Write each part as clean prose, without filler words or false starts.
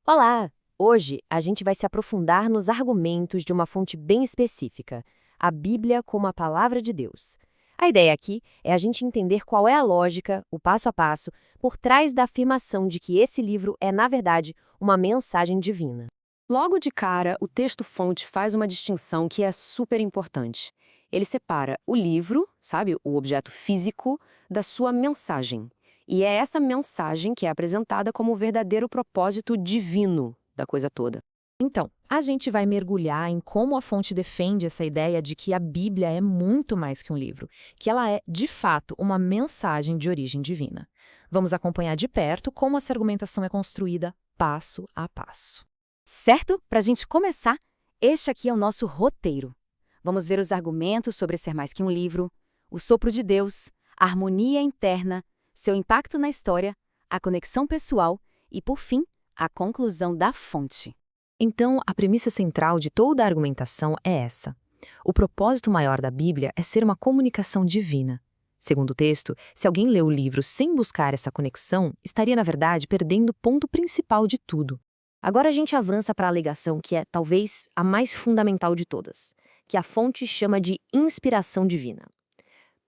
Olá! Hoje a gente vai se aprofundar nos argumentos de uma fonte bem específica, a Bíblia como a palavra de Deus. A ideia aqui é a gente entender qual é a lógica, o passo a passo, por trás da afirmação de que esse livro é, na verdade, uma mensagem divina. Logo de cara, o texto-fonte faz uma distinção que é super importante. Ele separa o livro, sabe, o objeto físico, da sua mensagem. E é essa mensagem que é apresentada como o verdadeiro propósito divino da coisa toda. Então, a gente vai mergulhar em como a fonte defende essa ideia de que a Bíblia é muito mais que um livro, que ela é, de fato, uma mensagem de origem divina. Vamos acompanhar de perto como essa argumentação é construída passo a passo. Certo? Para a gente começar, este aqui é o nosso roteiro. Vamos ver os argumentos sobre ser mais que um livro, o sopro de Deus, a harmonia interna, seu impacto na história, a conexão pessoal e, por fim, a conclusão da fonte. Então, a premissa central de toda a argumentação é essa. O propósito maior da Bíblia é ser uma comunicação divina. Segundo o texto, se alguém lê o livro sem buscar essa conexão, estaria, na verdade, perdendo o ponto principal de tudo. Agora a gente avança para a alegação que é, talvez, a mais fundamental de todas, que a fonte chama de inspiração divina.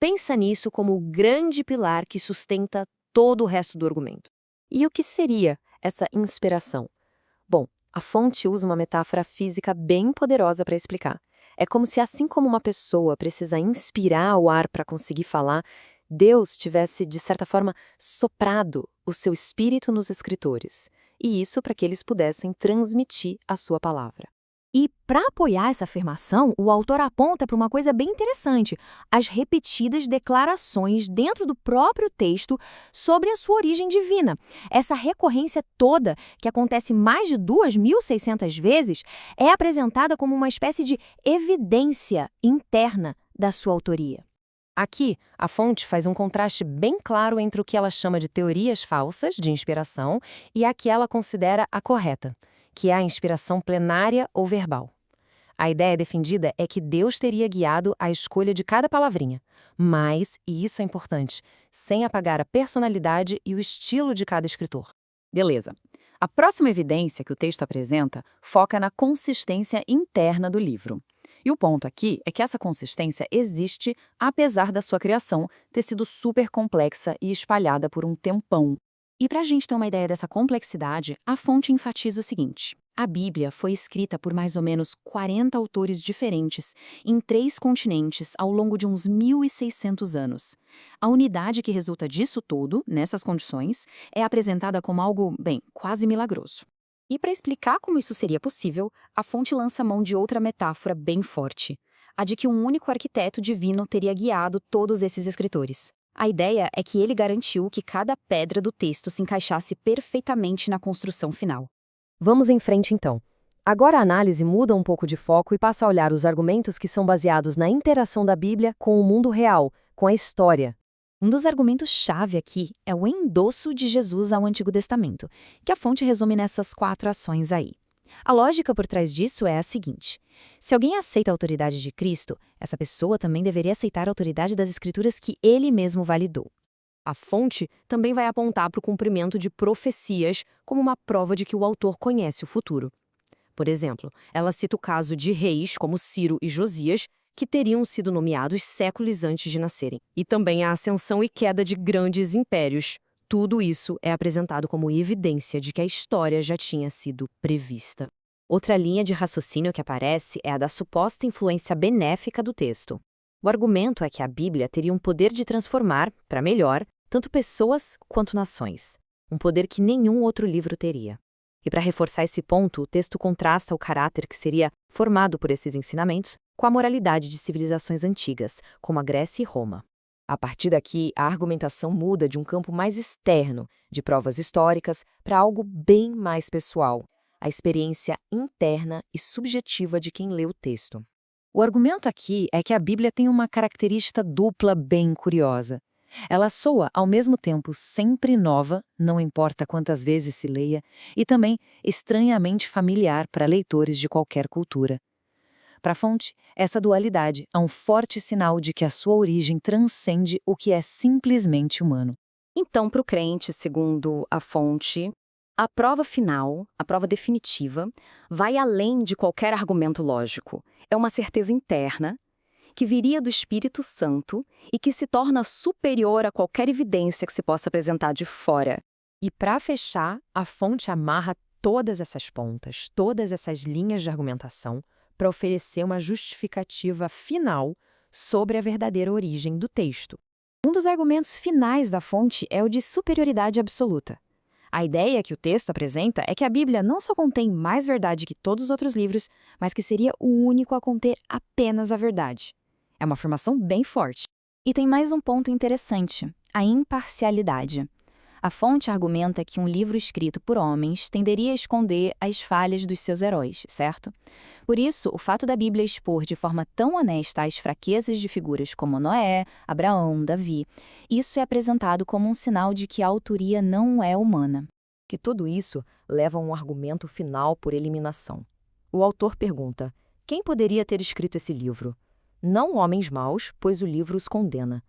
Pensa nisso como o grande pilar que sustenta todo o resto do argumento. E o que seria essa inspiração? Bom, a fonte usa uma metáfora física bem poderosa para explicar. É como se, assim como uma pessoa precisa inspirar o ar para conseguir falar, Deus tivesse, de certa forma, soprado o seu espírito nos escritores. E isso para que eles pudessem transmitir a sua palavra. E, para apoiar essa afirmação, o autor aponta para uma coisa bem interessante: as repetidas declarações dentro do próprio texto sobre a sua origem divina. Essa recorrência toda, que acontece mais de 2.600 vezes, é apresentada como uma espécie de evidência interna da sua autoria. Aqui, a fonte faz um contraste bem claro entre o que ela chama de teorias falsas de inspiração e a que ela considera a correta, que é a inspiração plenária ou verbal. A ideia defendida é que Deus teria guiado a escolha de cada palavrinha, mas, e isso é importante, sem apagar a personalidade e o estilo de cada escritor. Beleza. A próxima evidência que o texto apresenta foca na consistência interna do livro. E o ponto aqui é que essa consistência existe apesar da sua criação ter sido super complexa e espalhada por um tempão. E para a gente ter uma ideia dessa complexidade, a fonte enfatiza o seguinte: a Bíblia foi escrita por mais ou menos 40 autores diferentes, em 3 continentes, ao longo de uns 1.600 anos. A unidade que resulta disso tudo, nessas condições, é apresentada como algo, bem, quase milagroso. E para explicar como isso seria possível, a fonte lança mão de outra metáfora bem forte, a de que um único arquiteto divino teria guiado todos esses escritores. A ideia é que ele garantiu que cada pedra do texto se encaixasse perfeitamente na construção final. Vamos em frente então. Agora a análise muda um pouco de foco e passa a olhar os argumentos que são baseados na interação da Bíblia com o mundo real, com a história. Um dos argumentos-chave aqui é o endosso de Jesus ao Antigo Testamento, que a fonte resume nessas 4 ações aí. A lógica por trás disso é a seguinte: se alguém aceita a autoridade de Cristo, essa pessoa também deveria aceitar a autoridade das Escrituras que ele mesmo validou. A fonte também vai apontar para o cumprimento de profecias como uma prova de que o autor conhece o futuro. Por exemplo, ela cita o caso de reis como Ciro e Josias, que teriam sido nomeados séculos antes de nascerem. E também a ascensão e queda de grandes impérios. Tudo isso é apresentado como evidência de que a história já tinha sido prevista. Outra linha de raciocínio que aparece é a da suposta influência benéfica do texto. O argumento é que a Bíblia teria um poder de transformar, para melhor, tanto pessoas quanto nações. Um poder que nenhum outro livro teria. E para reforçar esse ponto, o texto contrasta o caráter que seria formado por esses ensinamentos com a moralidade de civilizações antigas, como a Grécia e Roma. A partir daqui, a argumentação muda de um campo mais externo, de provas históricas, para algo bem mais pessoal, a experiência interna e subjetiva de quem lê o texto. O argumento aqui é que a Bíblia tem uma característica dupla bem curiosa. Ela soa, ao mesmo tempo, sempre nova, não importa quantas vezes se leia, e também estranhamente familiar para leitores de qualquer cultura. Para a fonte, essa dualidade é um forte sinal de que a sua origem transcende o que é simplesmente humano. Então, para o crente, segundo a fonte, A prova final, a prova definitiva, vai além de qualquer argumento lógico. É uma certeza interna que viria do Espírito Santo e que se torna superior a qualquer evidência que se possa apresentar de fora. E para fechar, a fonte amarra todas essas pontas, todas essas linhas de argumentação, para oferecer uma justificativa final sobre a verdadeira origem do texto. Um dos argumentos finais da fonte é o de superioridade absoluta. A ideia que o texto apresenta é que a Bíblia não só contém mais verdade que todos os outros livros, mas que seria o único a conter apenas a verdade. É uma afirmação bem forte. E tem mais um ponto interessante, a imparcialidade. A fonte argumenta que um livro escrito por homens tenderia a esconder as falhas dos seus heróis, certo? Por isso, o fato da Bíblia expor de forma tão honesta as fraquezas de figuras como Noé, Abraão, Davi, isso é apresentado como um sinal de que a autoria não é humana. Que tudo isso leva a um argumento final por eliminação. O autor pergunta: quem poderia ter escrito esse livro? Não homens maus, pois o livro os condena.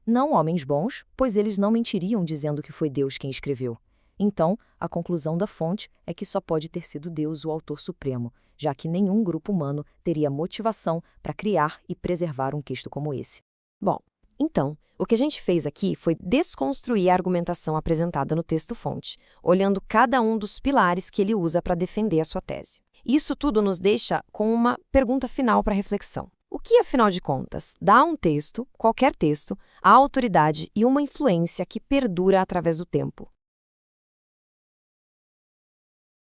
Não homens bons, pois eles não mentiriam dizendo que foi Deus quem escreveu. Então, a conclusão da fonte é que só pode ter sido Deus o autor supremo, já que nenhum grupo humano teria motivação para criar e preservar um texto como esse. Bom, então, o que a gente fez aqui foi desconstruir a argumentação apresentada no texto-fonte, olhando cada um dos pilares que ele usa para defender a sua tese. Isso tudo nos deixa com uma pergunta final para reflexão. O que, afinal de contas, dá a um texto, qualquer texto, a autoridade e uma influência que perdura através do tempo?